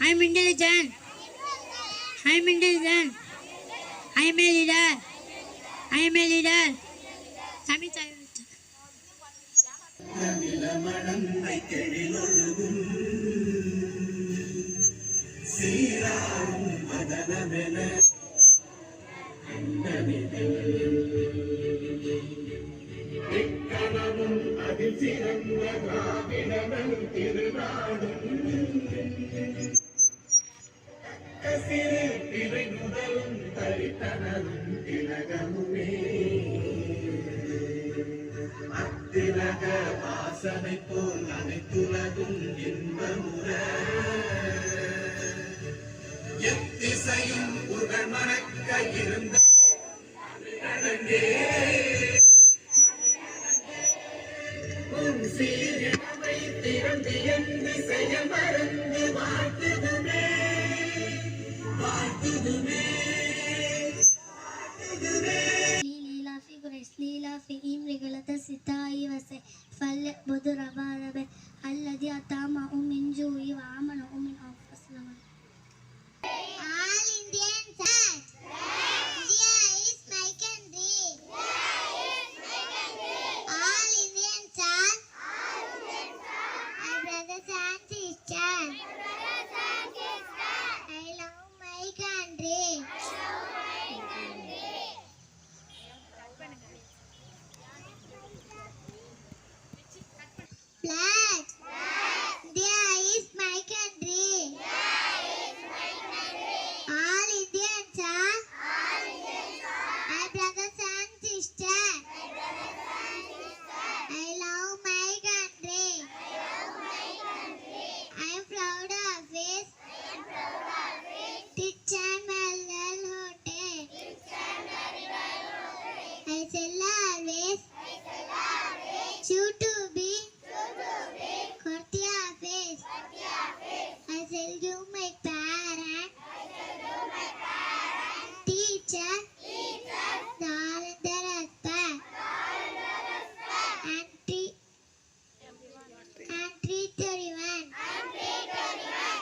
I'm intelligent. I'm intelligent. I'm a leader. I'm a leader. Samita. வாசனை போல் அனைத்துலகும் இன்பமுற எத்திசையும் புகழ் மணக்க இருந்த சீரமை திறந்து என் திசைய மறந்து வாழ்த்துதுமே வாழ்த்துதுமே ليلى في إمر غلط ستاي وسي فليعبد رب ربه الذي أطعمه من جوع وآمنه من خوف. All Indians are. India is my country. All Indians are. My brothers and sisters. I love my country. Flag. India is my country. All Indians are. My brothers and sisters. I love my country. I am proud of it. Teacher Malal Hote. I shall always choose to be Kurtia face. I shall give my parents, teacher, all in their respect, and treat everyone.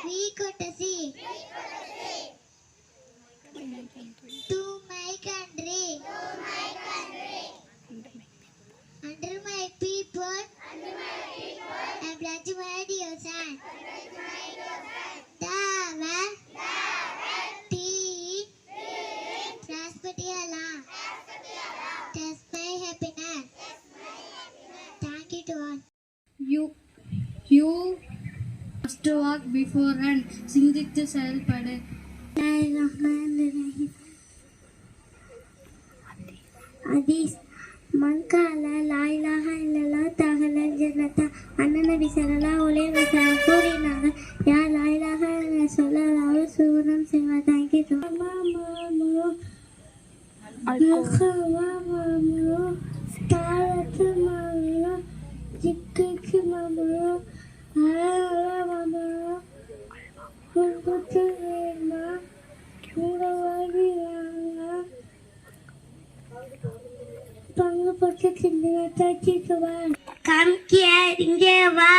We got to see to my country, under my people, and pledge my dear son. Dawa, tea, prosperity Allah. That's my happiness. Thank you to all. You must walk before and sing the Sahel Pade. Bismillahirrahmanirrahim. Hadith. Man qala la ilaha illallah dakhala jannata. Anna Nabi sallallahu alaihi wasallam கூறினாங்க யா லா இலாஹ இல்லல்லாஹ் சொல்லலாஹு சூரம் செய்வா. Thank you to Come here, இங்கே வா.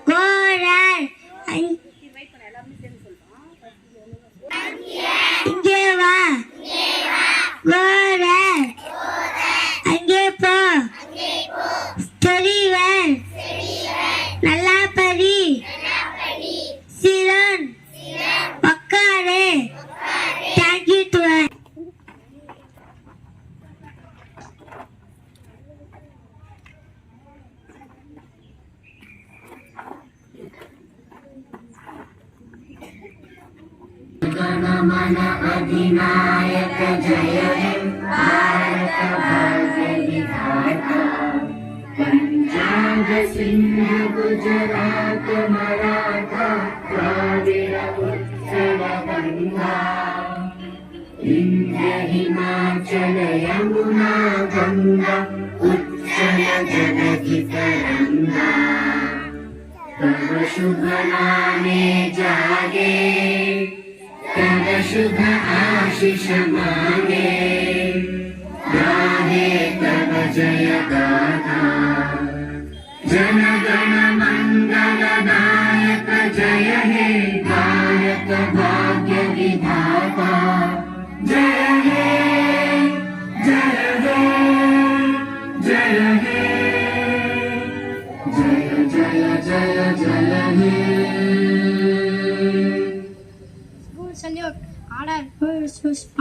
Go right. இங்கே வா. Go right. அங்கே போ. Study well. நல்லா படி. Sit உட்காரு. Thank you to all. गणमन अधिनायक जय हे भारत भाग्य विधाता पंजाब सिंध गुजरात मराठा द्राविड़ उत्कल गंगा विंध्य हिमाचल यमुना गंगा उच्चल जलधि तरंगा तव शुभ नामे जागे तव शुभ आशीष मांगे गाहे तव जय गाथा जन गण मंगल दायक जय हे भारत अनंत भाग्य विधाता जय हे जय हे जय हे जय जय जय जय हे School salute. Order.